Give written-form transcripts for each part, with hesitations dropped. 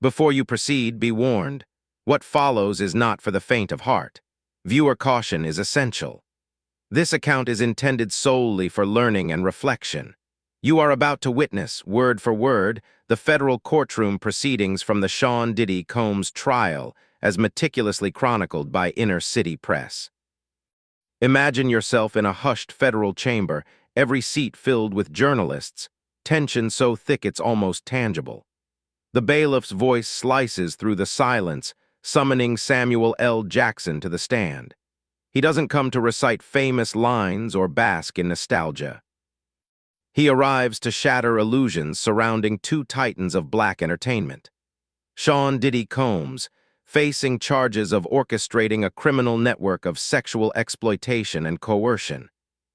Before you proceed, be warned. What follows is not for the faint of heart. Viewer caution is essential. This account is intended solely for learning and reflection. You are about to witness, word for word, the federal courtroom proceedings from the Sean Diddy Combs trial as meticulously chronicled by inner city press. Imagine yourself in a hushed federal chamber, every seat filled with journalists, tension so thick it's almost tangible. The bailiff's voice slices through the silence, summoning Samuel L. Jackson to the stand. He doesn't come to recite famous lines or bask in nostalgia. He arrives to shatter illusions surrounding two titans of black entertainment. Sean Diddy Combs, facing charges of orchestrating a criminal network of sexual exploitation and coercion,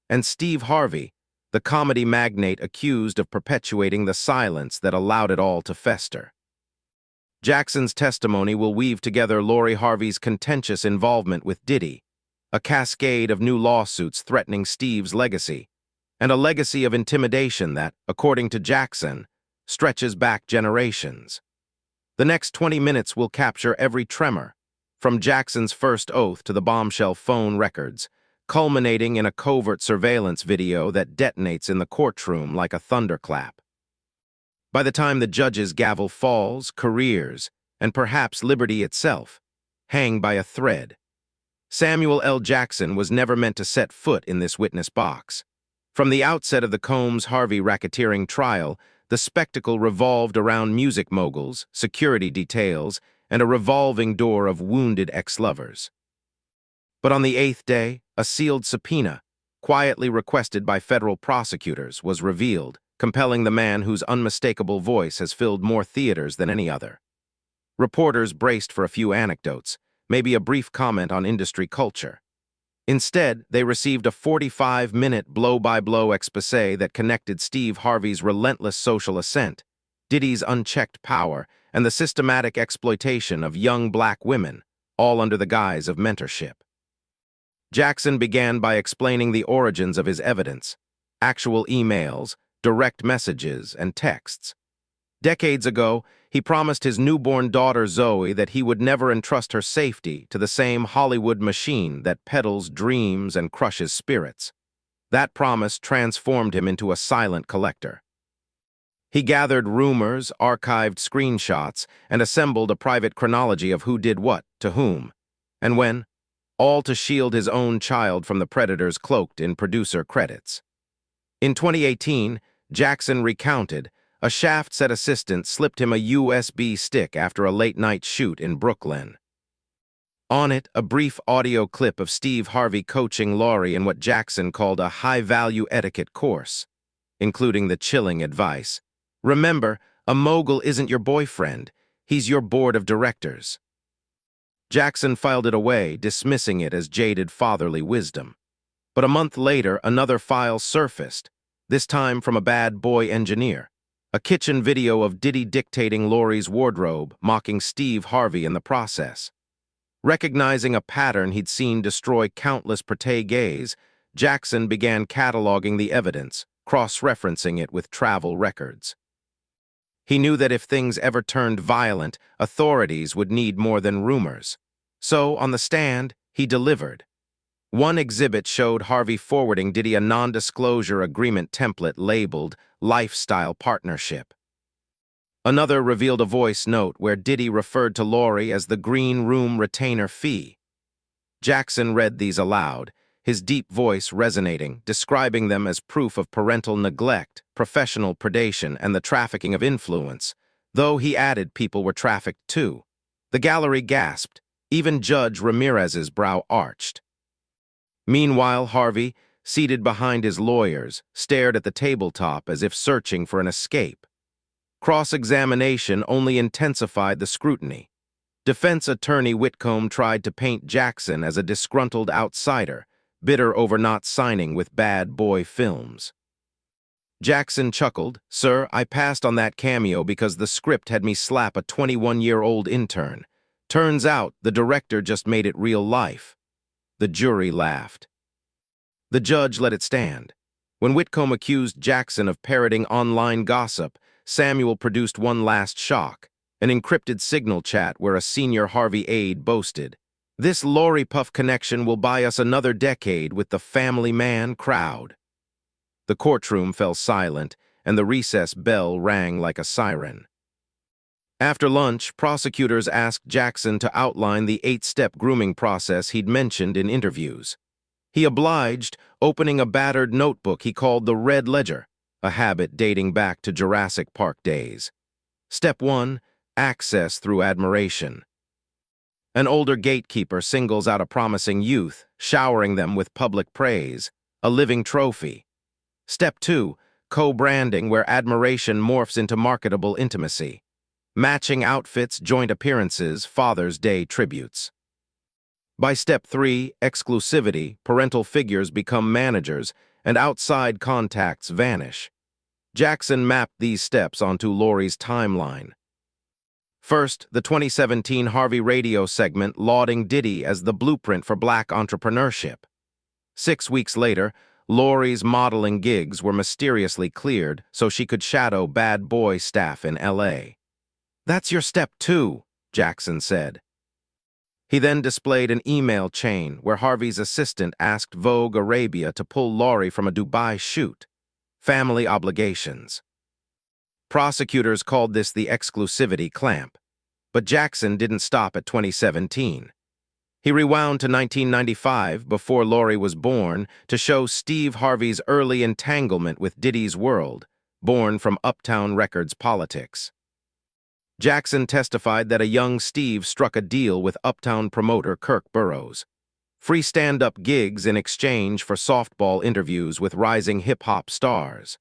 and Steve Harvey, the comedy magnate accused of perpetuating the silence that allowed it all to fester. Jackson's testimony will weave together Lori Harvey's contentious involvement with Diddy, a cascade of new lawsuits threatening Steve's legacy, and a legacy of intimidation that, according to Jackson, stretches back generations. The next 20 minutes will capture every tremor, from Jackson's first oath to the bombshell phone records, culminating in a covert surveillance video that detonates in the courtroom like a thunderclap. By the time the judge's gavel falls, careers, and perhaps liberty itself, hang by a thread. Samuel L. Jackson was never meant to set foot in this witness box. From the outset of the Combs-Harvey racketeering trial, the spectacle revolved around music moguls, security details, and a revolving door of wounded ex-lovers. But on the 8th day, a sealed subpoena, quietly requested by federal prosecutors, was revealed, compelling the man whose unmistakable voice has filled more theaters than any other. Reporters braced for a few anecdotes, maybe a brief comment on industry culture. Instead, they received a 45-minute blow-by-blow exposé that connected Steve Harvey's relentless social ascent, Diddy's unchecked power, and the systematic exploitation of young black women, all under the guise of mentorship. Jackson began by explaining the origins of his evidence, actual emails, direct messages, and texts. Decades ago, he promised his newborn daughter Zoe that he would never entrust her safety to the same Hollywood machine that peddles dreams and crushes spirits. That promise transformed him into a silent collector. He gathered rumors, archived screenshots, and assembled a private chronology of who did what to whom, and when, all to shield his own child from the predators cloaked in producer credits. In 2018, Jackson recounted, a Shaft-set assistant slipped him a USB stick after a late-night shoot in Brooklyn. On it, a brief audio clip of Steve Harvey coaching Lori in what Jackson called a high-value etiquette course, including the chilling advice, "Remember, a mogul isn't your boyfriend, he's your board of directors." Jackson filed it away, dismissing it as jaded fatherly wisdom. But a month later, another file surfaced, this time from a bad boy engineer. A kitchen video of Diddy dictating Lori's wardrobe, mocking Steve Harvey in the process. Recognizing a pattern he'd seen destroy countless Protege gays, Jackson began cataloging the evidence, cross-referencing it with travel records. He knew that if things ever turned violent, authorities would need more than rumors. So, on the stand, he delivered. One exhibit showed Harvey forwarding Diddy a non-disclosure agreement template labeled Lifestyle Partnership. Another revealed a voice note where Diddy referred to Lori as the green room retainer fee. Jackson read these aloud, his deep voice resonating, describing them as proof of parental neglect, professional predation, and the trafficking of influence, though he added people were trafficked too. The gallery gasped, even Judge Ramirez's brow arched. Meanwhile, Harvey, seated behind his lawyers, stared at the tabletop as if searching for an escape. Cross-examination only intensified the scrutiny. Defense attorney Whitcomb tried to paint Jackson as a disgruntled outsider, bitter over not signing with Bad Boy Films. Jackson chuckled, "Sir, I passed on that cameo because the script had me slap a 21-year-old intern. Turns out the director just made it real life." The jury laughed. The judge let it stand. When Whitcomb accused Jackson of parroting online gossip, Samuel produced one last shock, an encrypted signal chat where a senior Harvey aide boasted, "This Lori Puff connection will buy us another decade with the family man crowd." The courtroom fell silent, and the recess bell rang like a siren. After lunch, prosecutors asked Jackson to outline the 8-step grooming process he'd mentioned in interviews. He obliged, opening a battered notebook he called the Red Ledger, a habit dating back to Jurassic Park days. Step 1, access through admiration. An older gatekeeper singles out a promising youth, showering them with public praise, a living trophy. Step 2, co-branding, where admiration morphs into marketable intimacy. Matching outfits, joint appearances, Father's Day tributes. By step 3, exclusivity, parental figures become managers, and outside contacts vanish. Jackson mapped these steps onto Lori's timeline. First, the 2017 Harvey radio segment lauding Diddy as the blueprint for black entrepreneurship. 6 weeks later, Lori's modeling gigs were mysteriously cleared so she could shadow bad boy staff in LA. "That's your step 2, Jackson said. He then displayed an email chain where Harvey's assistant asked Vogue Arabia to pull Lori from a Dubai shoot. Family obligations. Prosecutors called this the exclusivity clamp. But Jackson didn't stop at 2017. He rewound to 1995, before Lori was born, to show Steve Harvey's early entanglement with Diddy's world, born from Uptown Records politics. Jackson testified that a young Steve struck a deal with Uptown promoter Kirk Burroughs. Free stand-up gigs in exchange for softball interviews with rising hip-hop stars.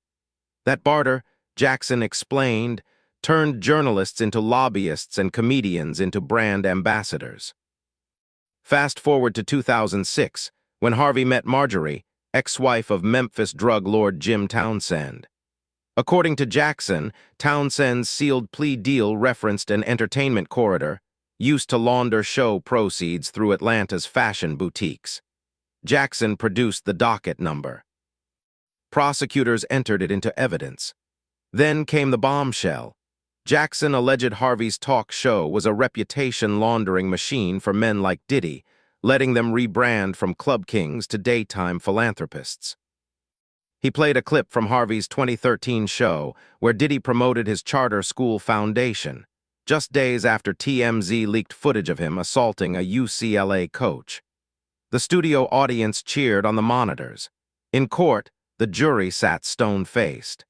That barter, Jackson explained, turned journalists into lobbyists and comedians into brand ambassadors. Fast forward to 2006, when Harvey met Marjorie, ex-wife of Memphis drug lord Jim Townsend. According to Jackson, Townsend's sealed plea deal referenced an entertainment corridor used to launder show proceeds through Atlanta's fashion boutiques. Jackson produced the docket number. Prosecutors entered it into evidence. Then came the bombshell. Jackson alleged Harvey's talk show was a reputation-laundering machine for men like Diddy, letting them rebrand from club kings to daytime philanthropists. He played a clip from Harvey's 2013 show where Diddy promoted his charter school foundation, just days after TMZ leaked footage of him assaulting a UCLA coach. The studio audience cheered on the monitors. In court, the jury sat stone-faced.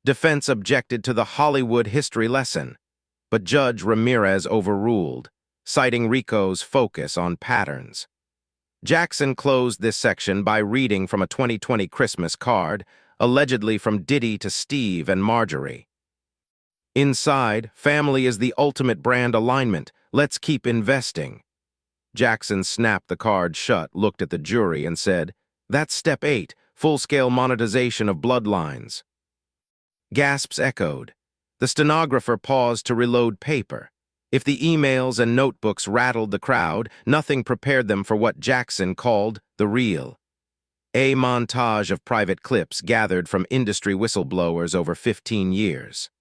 Defense objected to the Hollywood history lesson, but Judge Ramirez overruled, citing Rico's focus on patterns. Jackson closed this section by reading from a 2020 Christmas card, allegedly from Diddy to Steve and Marjorie. Inside, family is the ultimate brand alignment. Let's keep investing. Jackson snapped the card shut, looked at the jury, and said, "That's step 8, full-scale monetization of bloodlines." Gasps echoed. The stenographer paused to reload paper. If the emails and notebooks rattled the crowd, nothing prepared them for what Jackson called the real. A montage of private clips gathered from industry whistleblowers over 15 years.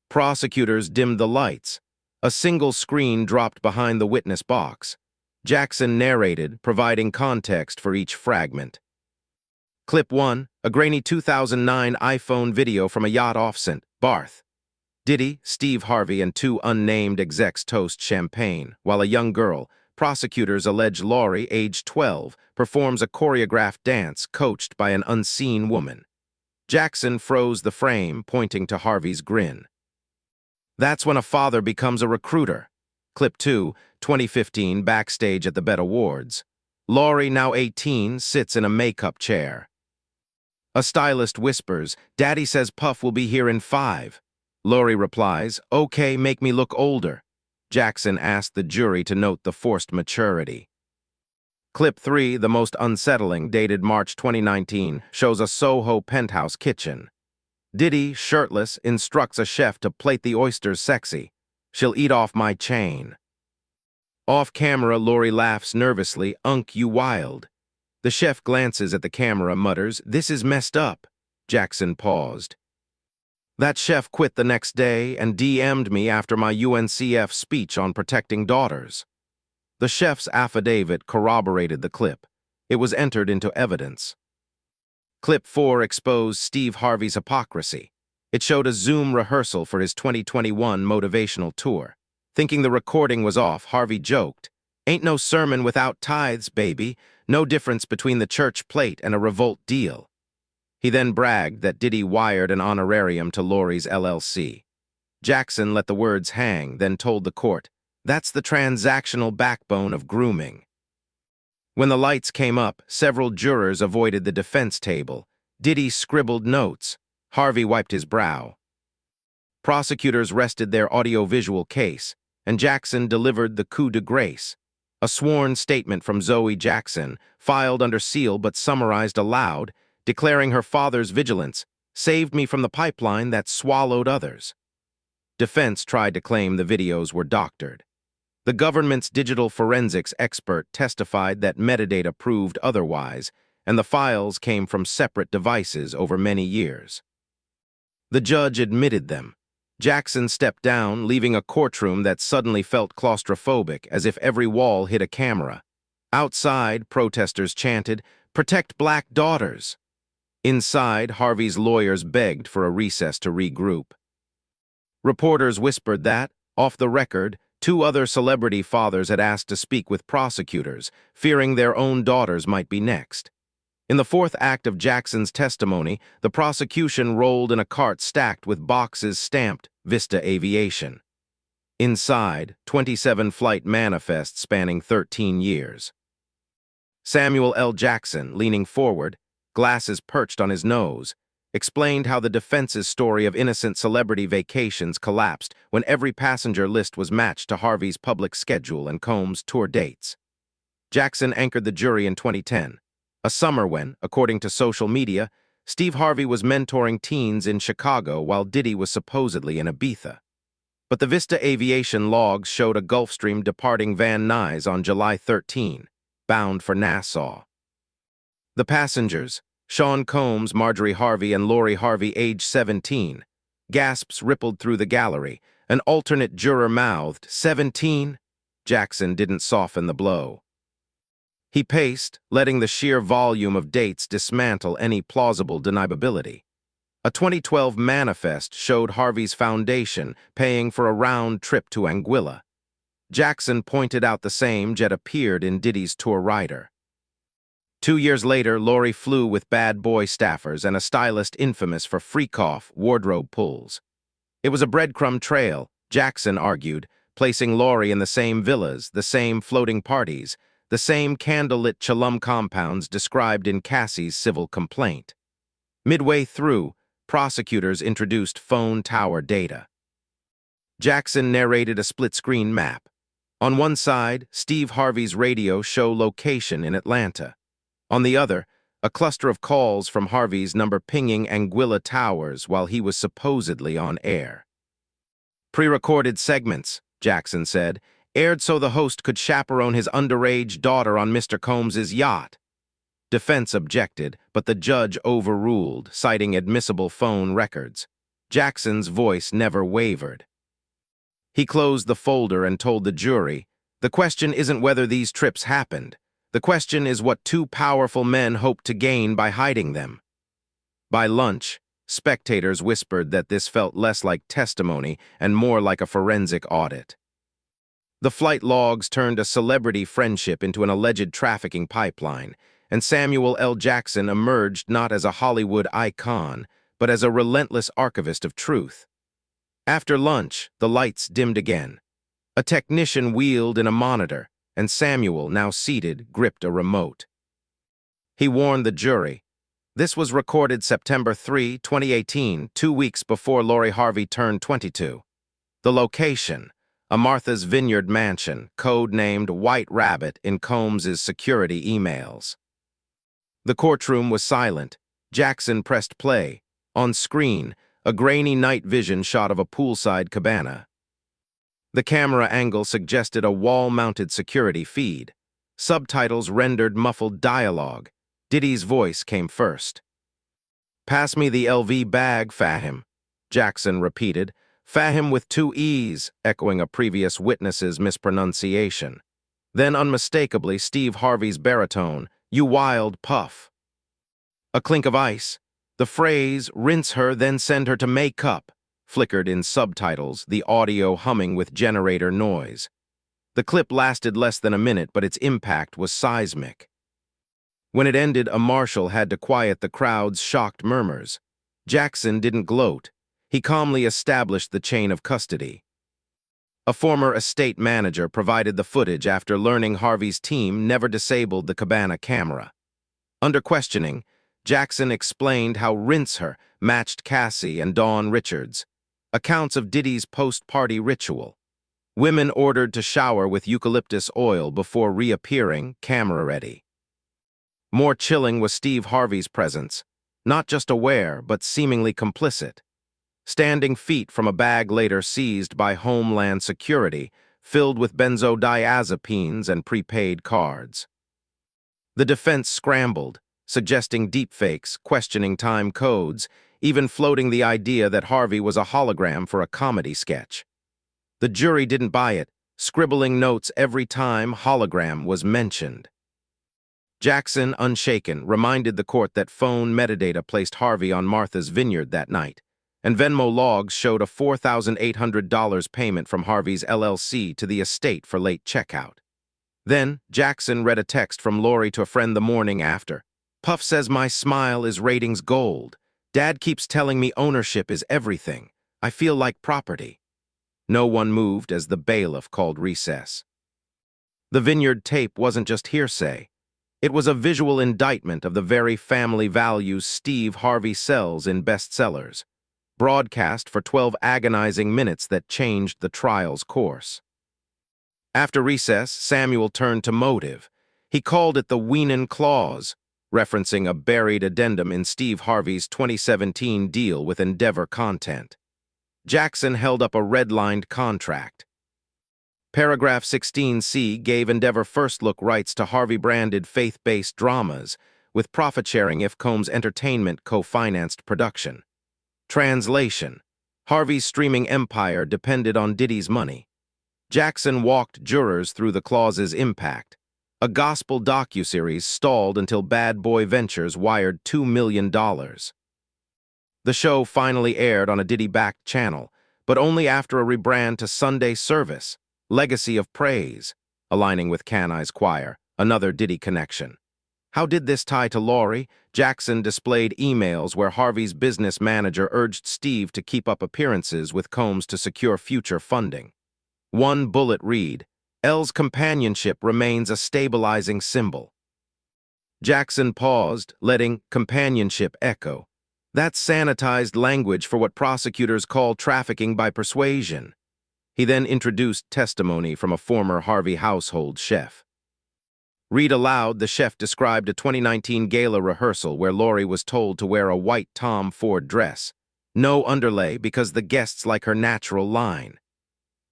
Prosecutors dimmed the lights. A single screen dropped behind the witness box. Jackson narrated, providing context for each fragment. Clip 1, a grainy 2009 iPhone video from a yacht offsite, Barth. Diddy, Steve Harvey, and 2 unnamed execs toast champagne, while a young girl, prosecutors allege Lori, age 12, performs a choreographed dance coached by an unseen woman. Jackson froze the frame, pointing to Harvey's grin. That's when a father becomes a recruiter. Clip 2, 2015, backstage at the Bet Awards. Lori, now 18, sits in a makeup chair. A stylist whispers, "Daddy says Puff will be here in 5. Lori replies, "Okay, make me look older." Jackson asked the jury to note the forced maturity. Clip 3, the most unsettling, dated March 2019, shows a Soho penthouse kitchen. Diddy, shirtless, instructs a chef to plate the oysters sexy. "She'll eat off my chain." Off camera, Lori laughs nervously, "Unk, you wild." The chef glances at the camera, mutters, "This is messed up." Jackson paused. That chef quit the next day and DM'd me after my UNCF speech on protecting daughters. The chef's affidavit corroborated the clip. It was entered into evidence. Clip 4 exposed Steve Harvey's hypocrisy. It showed a Zoom rehearsal for his 2021 motivational tour. Thinking the recording was off, Harvey joked, "Ain't no sermon without tithes, baby. No difference between the church plate and a revolt deal." He then bragged that Diddy wired an honorarium to Lori's LLC. Jackson let the words hang, then told the court, "That's the transactional backbone of grooming." When the lights came up, several jurors avoided the defense table. Diddy scribbled notes. Harvey wiped his brow. Prosecutors rested their audiovisual case, and Jackson delivered the coup de grace, a sworn statement from Zoe Jackson, filed under seal but summarized aloud, declaring her father's vigilance saved me from the pipeline that swallowed others. Defense tried to claim the videos were doctored. The government's digital forensics expert testified that metadata proved otherwise, and the files came from separate devices over many years. The judge admitted them. Jackson stepped down, leaving a courtroom that suddenly felt claustrophobic, as if every wall hid a camera. Outside, protesters chanted, "Protect black daughters." Inside, Harvey's lawyers begged for a recess to regroup. Reporters whispered that, off the record, 2 other celebrity fathers had asked to speak with prosecutors, fearing their own daughters might be next. In the 4th act of Jackson's testimony, the prosecution rolled in a cart stacked with boxes stamped Vista Aviation. Inside, 27 flight manifests spanning 13 years. Samuel L. Jackson, leaning forward, glasses perched on his nose, explained how the defense's story of innocent celebrity vacations collapsed when every passenger list was matched to Harvey's public schedule and Combs' tour dates. Jackson anchored the jury in 2010, a summer when, according to social media, Steve Harvey was mentoring teens in Chicago while Diddy was supposedly in Ibiza. But the Vista Aviation logs showed a Gulfstream departing Van Nuys on July 13, bound for Nassau. The passengers, Sean Combs, Marjorie Harvey, and Lori Harvey, age 17. Gasps rippled through the gallery. An alternate juror mouthed, "17?" Jackson didn't soften the blow. He paced, letting the sheer volume of dates dismantle any plausible deniability. A 2012 manifest showed Harvey's foundation paying for a round trip to Anguilla. Jackson pointed out the same jet appeared in Diddy's tour rider. 2 years later, Lori flew with bad boy staffers and a stylist infamous for freak-off wardrobe pulls. It was a breadcrumb trail, Jackson argued, placing Lori in the same villas, the same floating parties, the same candlelit chillum compounds described in Cassie's civil complaint. Midway through, prosecutors introduced phone tower data. Jackson narrated a split-screen map. On one side, Steve Harvey's radio show location in Atlanta. On the other, a cluster of calls from Harvey's number pinging Anguilla Towers while he was supposedly on air. Pre-recorded segments, Jackson said, aired so the host could chaperone his underage daughter on Mr. Combs's yacht. Defense objected, but the judge overruled, citing admissible phone records. Jackson's voice never wavered. He closed the folder and told the jury, "The question isn't whether these trips happened. The question is what 2 powerful men hoped to gain by hiding them." By lunch, spectators whispered that this felt less like testimony and more like a forensic audit. The flight logs turned a celebrity friendship into an alleged trafficking pipeline, and Samuel L. Jackson emerged not as a Hollywood icon, but as a relentless archivist of truth. After lunch, the lights dimmed again. A technician wheeled in a monitor, and Samuel, now seated, gripped a remote. He warned the jury. This was recorded September 3, 2018, 2 weeks before Lori Harvey turned 22. The location, a Martha's Vineyard mansion, code-named White Rabbit in Combs's security emails. The courtroom was silent. Jackson pressed play. On screen, a grainy night vision shot of a poolside cabana. The camera angle suggested a wall-mounted security feed. Subtitles rendered muffled dialogue. Diddy's voice came first. "Pass me the LV bag, Fahim." Jackson repeated. Fahim with 2 E's, echoing a previous witness's mispronunciation. Then unmistakably Steve Harvey's baritone, you wild puff. A clink of ice. The phrase, rinse her, then send her to make-up, flickered in subtitles, the audio humming with generator noise. The clip lasted less than a minute, but its impact was seismic. When it ended, a marshal had to quiet the crowd's shocked murmurs. Jackson didn't gloat. He calmly established the chain of custody. A former estate manager provided the footage after learning Harvey's team never disabled the Cabana camera. Under questioning, Jackson explained how Rinse Her matched Cassie and Dawn Richards, accounts of Diddy's post-party ritual. Women ordered to shower with eucalyptus oil before reappearing, camera-ready. More chilling was Steve Harvey's presence, not just aware, but seemingly complicit. Standing feet from a bag later seized by Homeland Security, filled with benzodiazepines and prepaid cards. The defense scrambled, suggesting deepfakes, questioning time codes, even floating the idea that Harvey was a hologram for a comedy sketch. The jury didn't buy it, scribbling notes every time hologram was mentioned. Jackson, unshaken, reminded the court that phone metadata placed Harvey on Martha's Vineyard that night, and Venmo logs showed a $4,800 payment from Harvey's LLC to the estate for late checkout. Then, Jackson read a text from Lori to a friend the morning after. Puff says my smile is ratings gold. Dad keeps telling me ownership is everything. I feel like property. No one moved as the bailiff called recess. The Vineyard tape wasn't just hearsay. It was a visual indictment of the very family values Steve Harvey sells in bestsellers, broadcast for 12 agonizing minutes that changed the trial's course. After recess, Samuel turned to motive. He called it the Weenan Clause, referencing a buried addendum in Steve Harvey's 2017 deal with Endeavor Content. Jackson held up a redlined contract. Paragraph 16C gave Endeavor first-look rights to Harvey-branded faith-based dramas, with profit-sharing if Combs Entertainment co-financed production. Translation: Harvey's streaming empire depended on Diddy's money. Jackson walked jurors through the clause's impact. A gospel docuseries stalled until Bad Boy Ventures wired $2 million. The show finally aired on a Diddy-backed channel, but only after a rebrand to Sunday Service, Legacy of Praise, aligning with Canai's Choir, another Diddy connection. How did this tie to Lori? Jackson displayed emails where Harvey's business manager urged Steve to keep up appearances with Combs to secure future funding. One bullet read, L's companionship remains a stabilizing symbol. Jackson paused, letting companionship echo. That's sanitized language for what prosecutors call trafficking by persuasion. He then introduced testimony from a former Harvey household chef. Read aloud, the chef described a 2019 gala rehearsal where Lori was told to wear a white Tom Ford dress. No underlay because the guests like her natural line.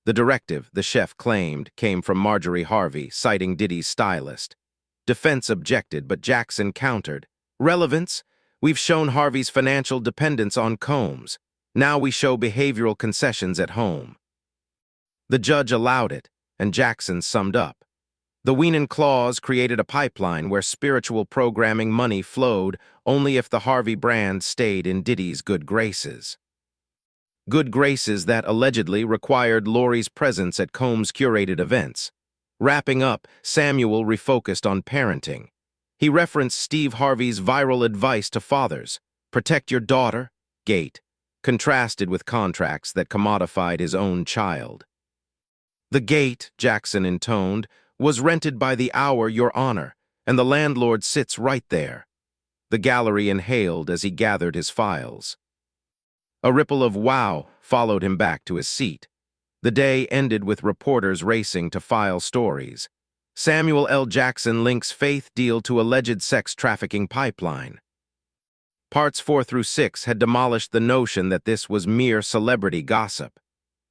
The directive, the chef claimed, came from Marjorie Harvey, citing Diddy's stylist. Defense objected, but Jackson countered. Relevance? We've shown Harvey's financial dependence on Combs. Now we show behavioral concessions at home. The judge allowed it, and Jackson summed up. The Weenan Clause created a pipeline where spiritual programming money flowed only if the Harvey brand stayed in Diddy's good graces. Good graces that allegedly required Lori's presence at Combs-curated events. Wrapping up, Samuel refocused on parenting. He referenced Steve Harvey's viral advice to fathers, protect your daughter, gate, contrasted with contracts that commodified his own child. The gate, Jackson intoned, was rented by the hour, Your Honor, and the landlord sits right there. The gallery inhaled as he gathered his files. A ripple of wow followed him back to his seat. The day ended with reporters racing to file stories. Samuel L. Jackson links faith deal to alleged sex trafficking pipeline. Parts 4 through 6 had demolished the notion that this was mere celebrity gossip.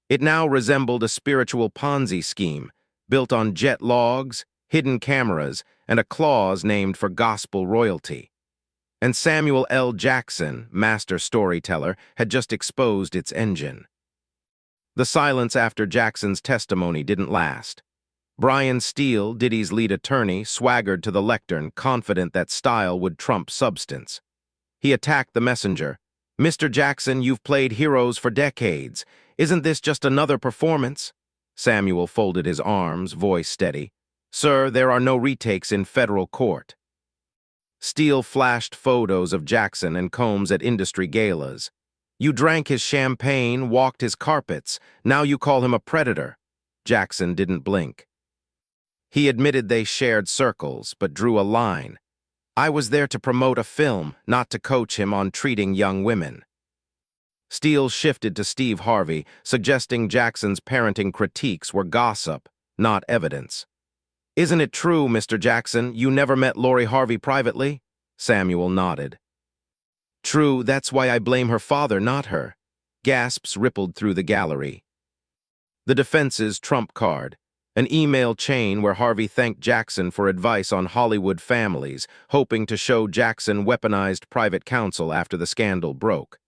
It now resembled a spiritual Ponzi scheme, built on jet logs, hidden cameras, and a clause named for gospel royalty. and Samuel L. Jackson, master storyteller, had just exposed its engine. The silence after Jackson's testimony didn't last. Brian Steele, Diddy's lead attorney, swaggered to the lectern, confident that style would trump substance. He attacked the messenger. "Mr. Jackson, you've played heroes for decades. Isn't this just another performance?" Samuel folded his arms, voice steady. "Sir, there are no retakes in federal court." Steele flashed photos of Jackson and Combs at industry galas. "You drank his champagne, walked his carpets. Now you call him a predator." Jackson didn't blink. He admitted they shared circles, but drew a line. "I was there to promote a film, not to coach him on treating young women." Steele shifted to Steve Harvey, suggesting Jackson's parenting critiques were gossip, not evidence. "Isn't it true, Mr. Jackson, you never met Lori Harvey privately?" Samuel nodded. "True, that's why I blame her father, not her." Gasps rippled through the gallery. The defense's trump card. An email chain where Harvey thanked Jackson for advice on Hollywood families, hoping to show Jackson weaponized private counsel after the scandal broke.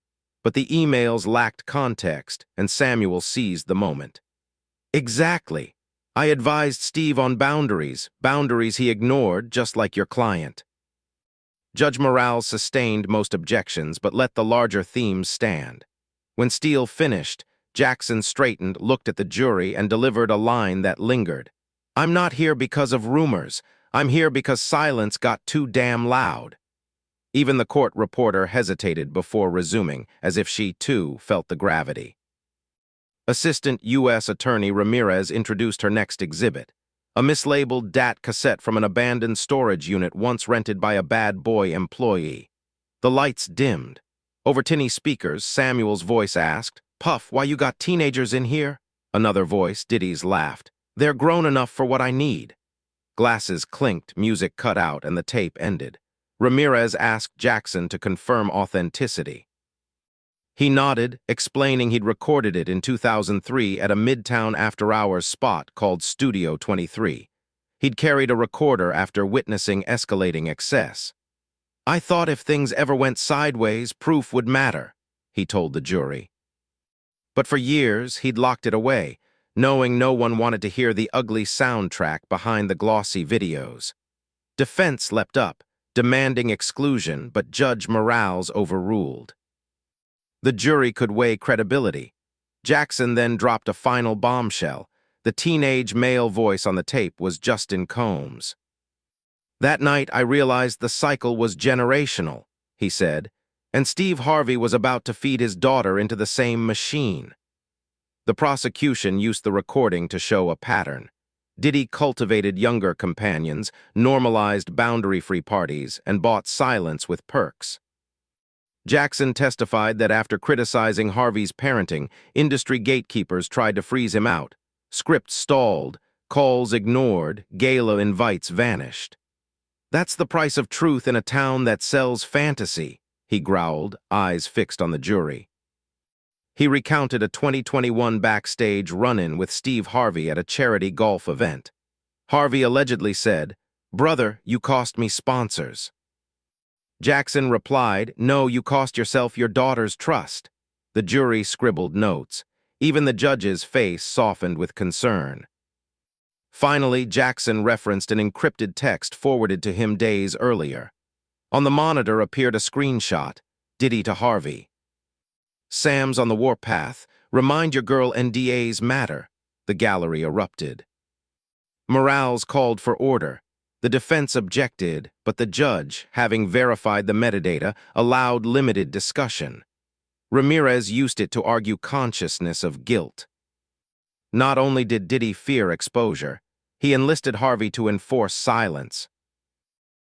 But the emails lacked context, and Samuel seized the moment. "Exactly. I advised Steve on boundaries he ignored, just like your client." Judge Morales sustained most objections, but let the larger themes stand. When Steele finished, Jackson straightened, looked at the jury, and delivered a line that lingered. "I'm not here because of rumors. I'm here because silence got too damn loud." Even the court reporter hesitated before resuming, as if she, too, felt the gravity. Assistant U.S. Attorney Ramirez introduced her next exhibit, a mislabeled DAT cassette from an abandoned storage unit once rented by a bad boy employee. The lights dimmed. Over tinny speakers, Samuel's voice asked, "Puff, why you got teenagers in here?" Another voice, Diddy's, laughed. "They're grown enough for what I need." Glasses clinked, music cut out, and the tape ended. Ramirez asked Jackson to confirm authenticity. He nodded, explaining he'd recorded it in 2003 at a Midtown after-hours spot called Studio 23. He'd carried a recorder after witnessing escalating excess. "I thought if things ever went sideways, proof would matter," he told the jury. But for years, he'd locked it away, knowing no one wanted to hear the ugly soundtrack behind the glossy videos. Defense leapt up, demanding exclusion, but Judge Morales overruled. The jury could weigh credibility. Jackson then dropped a final bombshell. The teenage male voice on the tape was Justin Combs. "That night, I realized the cycle was generational," he said, and Steve Harvey was about to feed his daughter into the same machine. The prosecution used the recording to show a pattern. Diddy cultivated younger companions, normalized boundary-free parties, and bought silence with perks. Jackson testified that after criticizing Harvey's parenting, industry gatekeepers tried to freeze him out. Scripts stalled, calls ignored, gala invites vanished. "That's the price of truth in a town that sells fantasy," he growled, eyes fixed on the jury. He recounted a 2021 backstage run-in with Steve Harvey at a charity golf event. Harvey allegedly said, "Brother, you cost me sponsors." Jackson replied, "No, you cost yourself your daughter's trust." The jury scribbled notes. Even the judge's face softened with concern. Finally, Jackson referenced an encrypted text forwarded to him days earlier. On the monitor appeared a screenshot, Diddy to Harvey. "Sam's on the warpath. Remind your girl NDAs matter." The gallery erupted. Morales called for order. The defense objected, but the judge, having verified the metadata, allowed limited discussion. Ramirez used it to argue consciousness of guilt. Not only did Diddy fear exposure, he enlisted Harvey to enforce silence.